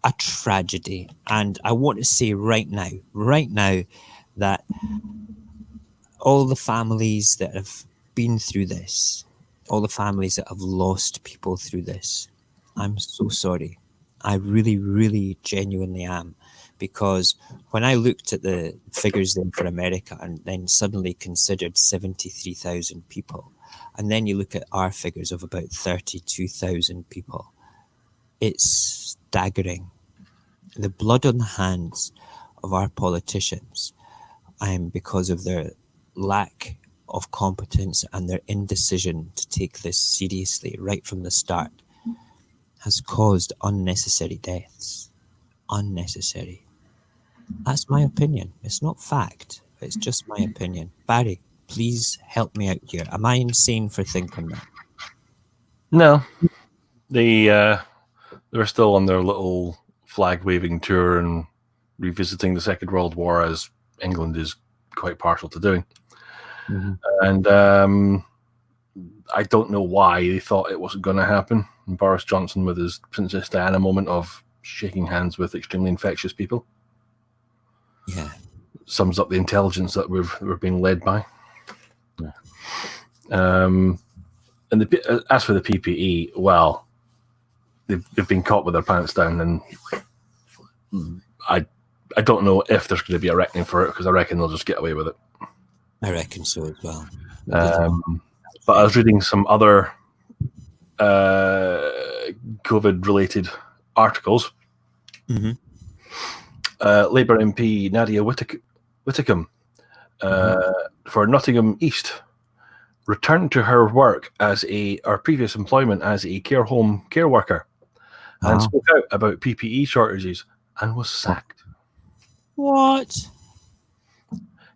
a tragedy. And I want to say right now, that all the families that have been through this, all the families that have lost people through this, I'm so sorry. I really, really genuinely am. Because when I looked at the figures then for America and then suddenly considered 73,000 people, and then you look at our figures of about 32,000 people, it's staggering. The blood on the hands of our politicians, because of their lack of competence and their indecision to take this seriously right from the start, has caused unnecessary deaths. Unnecessary. That's my opinion. It's not fact. It's just my opinion. Barry, please help me out here. Am I insane for thinking that? No. They're still on their little flag-waving tour and revisiting the Second World War, as England is quite partial to doing. Mm-hmm. And I don't know why they thought it wasn't going to happen. And Boris Johnson, with his Princess Diana moment of shaking hands with extremely infectious people, sums up the intelligence that we're being led by. Yeah. And as for the PPE, well, they've been caught with their pants down, and I don't know if there's going to be a reckoning for it, because I reckon they'll just get away with it. I reckon so as well. But I was reading some other COVID-related articles, Mm-hmm. Labour MP Nadia Whitcomb for Nottingham East returned to her work her previous employment as a care home care worker and spoke out about PPE shortages and was sacked. What?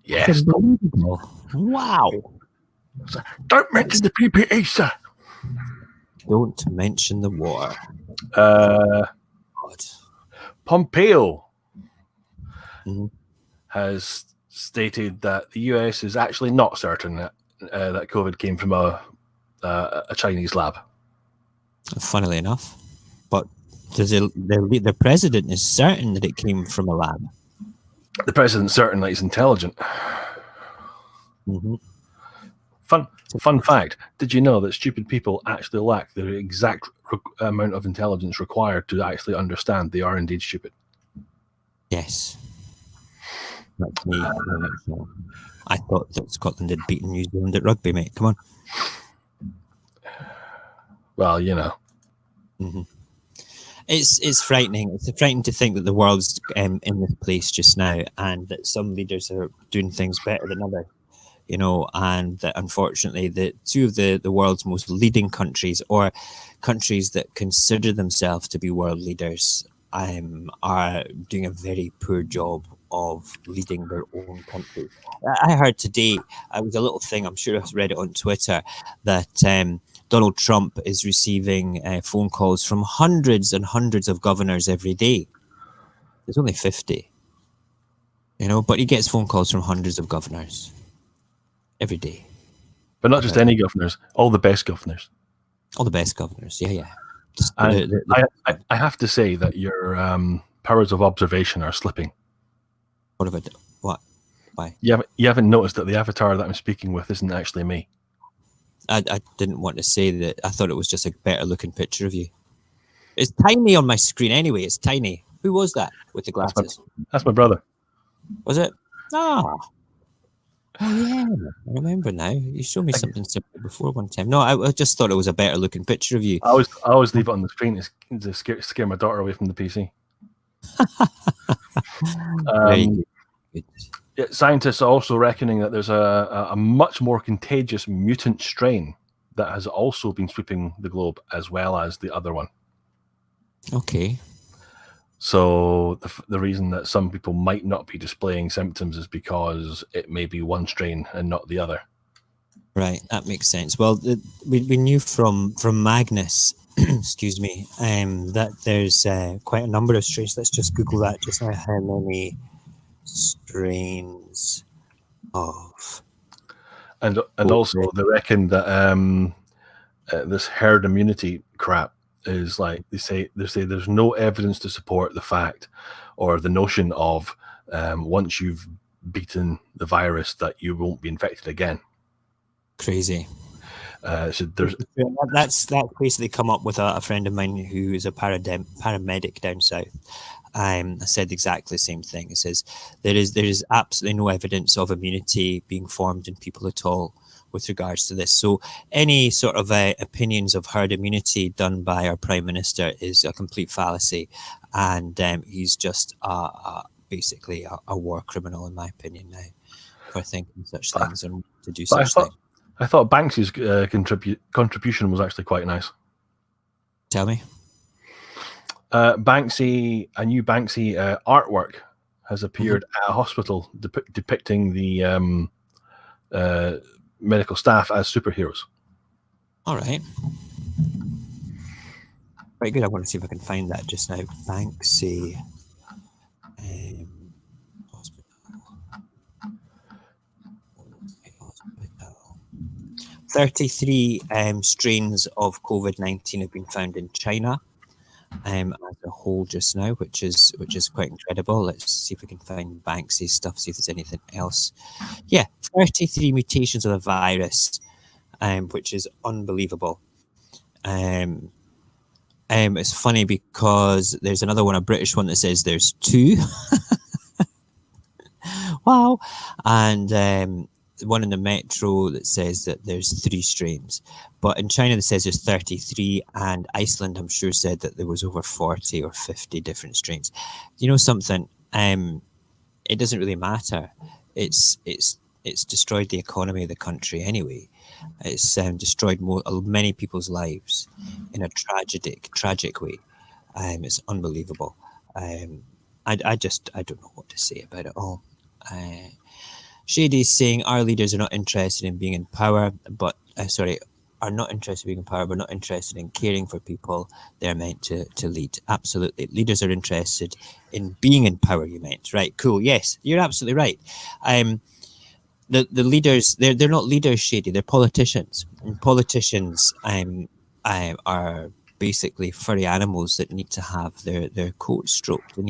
Yes. Wow. Don't mention the PPE, sir. Don't mention the war. God. Pompeo has stated that the US is actually not certain that COVID came from a Chinese lab. Funnily enough, but the president is certain that it came from a lab. The president's certain that he's intelligent. Mm-hmm. Fun fact: did you know that stupid people actually lack the exact amount of intelligence required to actually understand they are indeed stupid? Yes. That's me. I thought that Scotland had beaten New Zealand at rugby, mate. Come on. Well, you know. Mm-hmm. It's frightening. It's frightening to think that the world's in this place just now, and that some leaders are doing things better than others. You know, and that unfortunately, the two of the world's most leading countries, or countries that consider themselves to be world leaders, are doing a very poor job of leading their own country. I heard today, it was a little thing, I'm sure I've read it on Twitter, that Donald Trump is receiving phone calls from hundreds and hundreds of governors every day. There's only 50, you know, but he gets phone calls from hundreds of governors every day. But not just any governors, all the best governors. All the best governors, yeah. I have to say that your powers of observation are slipping. What have I done? What? Why? You haven't noticed that the avatar that I'm speaking with isn't actually me. I didn't want to say that. I thought it was just a better looking picture of you. It's tiny on my screen anyway. It's tiny. Who was that with the glasses? That's my brother. Was it? Oh yeah, I remember now. You showed me something similar before one time. No, I just thought it was a better looking picture of you. I always leave it on the screen to scare my daughter away from the PC. Scientists are also reckoning that there's a much more contagious mutant strain that has also been sweeping the globe, as well as the other one. Okay. So the reason that some people might not be displaying symptoms is because it may be one strain and not the other. Right, that makes sense. Well, we knew from Magnus, excuse me, that there's quite a number of strains. Let's just Google that just now. How many strains of? And also they reckon that this herd immunity crap is like they say there's no evidence to support the fact or the notion of once you've beaten the virus that you won't be infected again. Crazy. So there's that's basically come up with a friend of mine who is a paramedic down south. I said exactly the same thing. It says there is absolutely no evidence of immunity being formed in people at all with regards to this. So any sort of opinions of herd immunity done by our Prime Minister is a complete fallacy, and he's just basically a war criminal, in my opinion, now, for thinking such things and to do such things. I thought Banksy's contribution was actually quite nice. Tell me. A new Banksy artwork has appeared at a hospital depicting the medical staff as superheroes. All right. Very good. I want to see if I can find that just now. Banksy hospital. 33 strains of COVID-19 have been found in China as a whole just now, which is quite incredible. Let's see if we can find Banksy's stuff, see if there's anything else. Yeah, 33 mutations of the virus, which is unbelievable. It's funny because there's another one, a British one, that says there's 2. Wow. And one in the Metro that says that there's 3 strains, but in China it says there's 33, and Iceland, I'm sure, said that there was over 40 or 50 different strains. You know something? It doesn't really matter. It's destroyed the economy of the country anyway. It's destroyed many people's lives in a tragic way. It's unbelievable. I don't know what to say about it all. Shady's saying our leaders are not interested in being in power, but are not interested in being in power, but not interested in caring for people they're meant to lead. Absolutely. Leaders are interested in being in power, you meant. Right, cool. Yes, you're absolutely right. The leaders, they're not leaders, Shady, they're politicians. And politicians are basically furry animals that need to have their coat stroked. They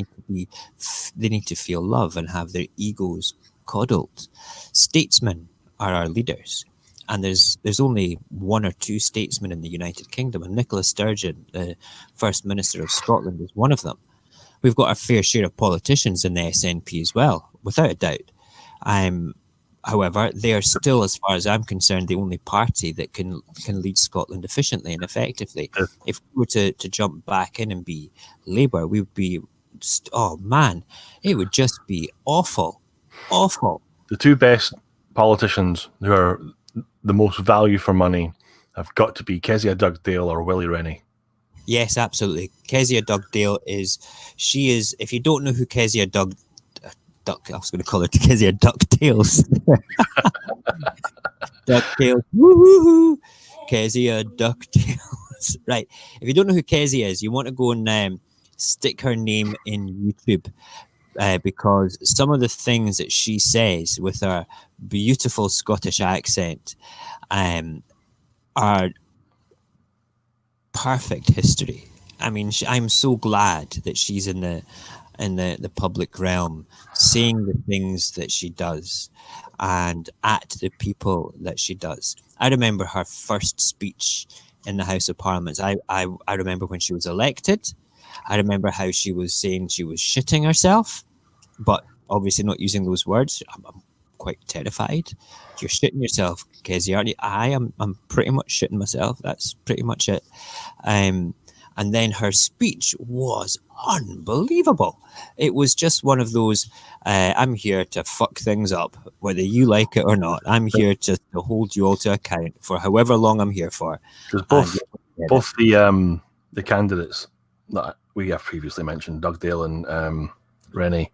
need to feel love and have their egos coddled. Statesmen are our leaders. And there's only 1 or 2 statesmen in the United Kingdom, and Nicola Sturgeon, the First Minister of Scotland, is one of them. We've got our fair share of politicians in the SNP as well, without a doubt. However, they are still, as far as I'm concerned, the only party that can lead Scotland efficiently and effectively. If we were to jump back in and be Labour, we would be, oh man, it would just be awful. Awful. The 2 best politicians who are the most value for money have got to be Kezia Dugdale or Willie Rennie. Yes, absolutely. Kezia Dugdale is, if you don't know who Kezia I was going to call her Kezia DuckTales. DuckTales. Woohoo! Kezia DuckTales. Right. If you don't know who Kezia is, you want to go and stick her name in YouTube. Because some of the things that she says with her beautiful Scottish accent are perfect history. I mean, I'm so glad that she's in the public realm, saying the things that she does and at the people that she does. I remember her first speech in the House of Parliament. I remember when she was elected. I remember how she was saying she was shitting herself, but obviously not using those words. I'm quite terrified. You're shitting yourself, Kezia, aren't you? I'm pretty much shitting myself. That's pretty much it. And then her speech was unbelievable. It was just one of those, I'm here to fuck things up, whether you like it or not. I'm here to hold you all to account for however long I'm here for. Because both the candidates that we have previously mentioned, Dugdale and Rennie,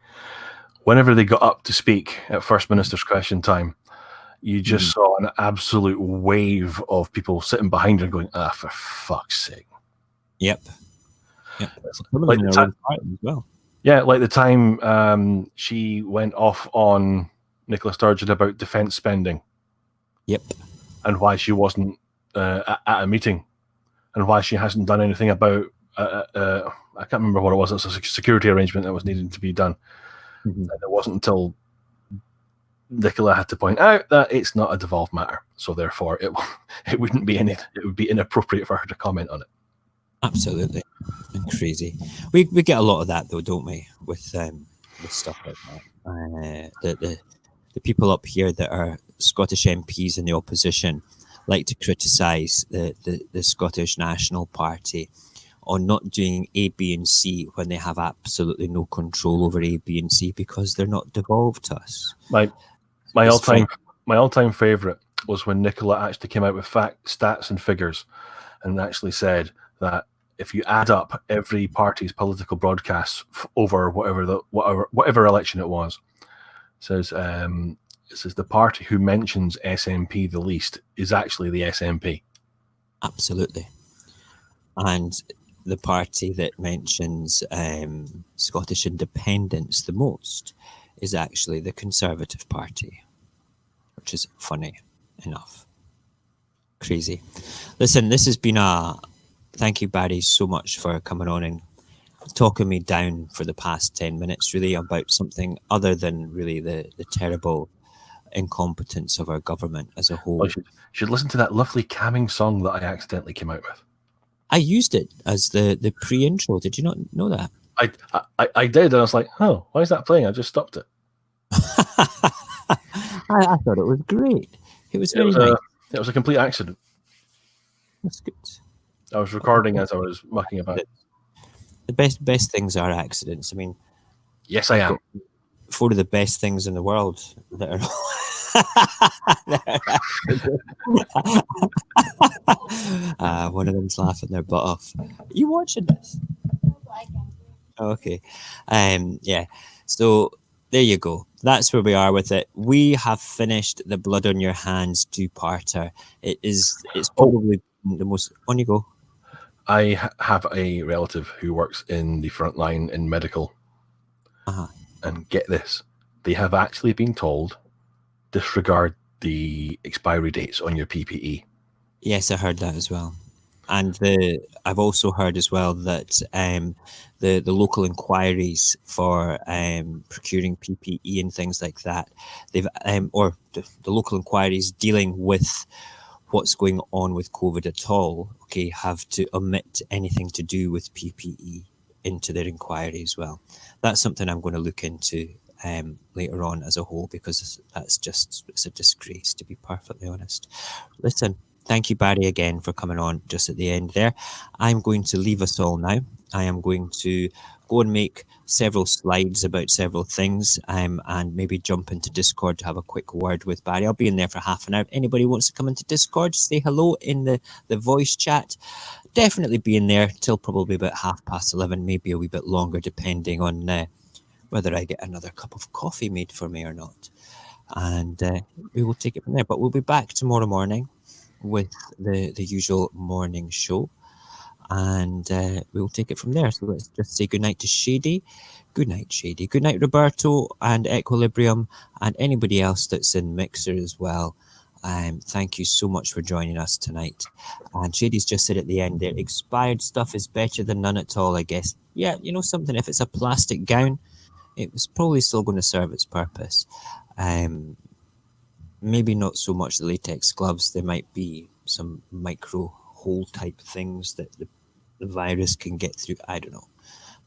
whenever they got up to speak at First Minister's question time, you just saw an absolute wave of people sitting behind her going, for fuck's sake. Yep. Like the time, as well. Yeah, like the time she went off on Nicola Sturgeon about defence spending. Yep. And why she wasn't at a meeting, and why she hasn't done anything about I can't remember what it was. It's a security arrangement that was needing to be done. And it wasn't until Nicola had to point out that it's not a devolved matter, so therefore it wouldn't be it would be inappropriate for her to comment on it. Absolutely. And crazy. We get a lot of that though, don't we? With stuff like that. The people up here that are Scottish MPs in the opposition like to criticise the Scottish National Party on not doing A, B, and C when they have absolutely no control over A, B, and C because they're not devolved to us. My all-time favourite was when Nicola actually came out with stats and figures, and actually said that if you add up every party's political broadcasts over whatever election it was, it says the party who mentions SNP the least is actually the SNP. Absolutely. And the party that mentions Scottish independence the most is actually the Conservative Party, which is funny enough. Crazy. Listen, this has been thank you, Barry, so much for coming on and talking me down for the past 10 minutes, really, about something other than really the terrible incompetence of our government as a whole. You should listen to that lovely calming song that I accidentally came out with. I used it as the pre-intro. Did you not know that? I did, and I was like, oh, why is that playing? I just stopped it. I thought it was great. It was It very was nice. a complete accident. That's good. I was recording as I was mucking about. The best things are accidents. I mean, Yes, I I've am. got four of the best things in the world that are. One of them's laughing their butt off. Are you watching this? Okay. Yeah. So there you go. That's where we are with it. We have finished the Blood on Your Hands two-parter. It's probably the most. On you go. I have a relative who works in the front line in medical. Uh-huh. And get this, they have actually been told disregard the expiry dates on your PPE. Yes, I heard that as well. And I've also heard as well that the local inquiries for procuring PPE and things like that, they've or the local inquiries dealing with what's going on with COVID at all, okay, have to omit anything to do with PPE into their inquiry as well. That's something I'm going to look into later on as a whole, because it's a disgrace, to be perfectly honest. Listen, thank you, Barry, again for coming on just at the end there. I'm going to leave us all now. I am going to go and make several slides about several things and maybe jump into Discord to have a quick word with Barry. I'll be in there for half an hour. If anybody wants to come into Discord, say hello in the voice chat. Definitely be in there till probably about 11:30, maybe a wee bit longer, depending on whether I get another cup of coffee made for me or not. And we will take it from there. But we'll be back tomorrow morning with the usual morning show. And we'll take it from there. So let's just say goodnight to Shady. Good night, Shady. Good night, Roberto and Equilibrium and anybody else that's in Mixer as well. Thank you so much for joining us tonight. And Shady's just said at the end there, expired stuff is better than none at all, I guess. Yeah, you know something, if it's a plastic gown, it was probably still going to serve its purpose. Maybe not so much the latex gloves. There might be some micro hole type things that the virus can get through. I don't know.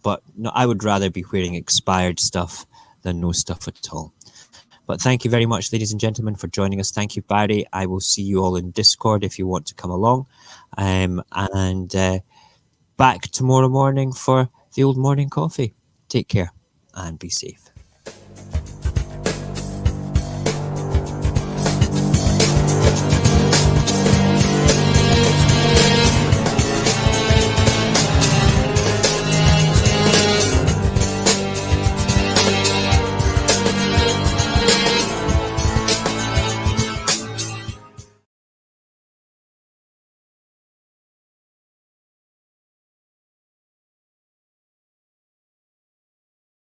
But no, I would rather be wearing expired stuff than no stuff at all. But thank you very much, ladies and gentlemen, for joining us. Thank you, Barry. I will see you all in Discord if you want to come along. And back tomorrow morning for the old morning coffee. Take care and be safe.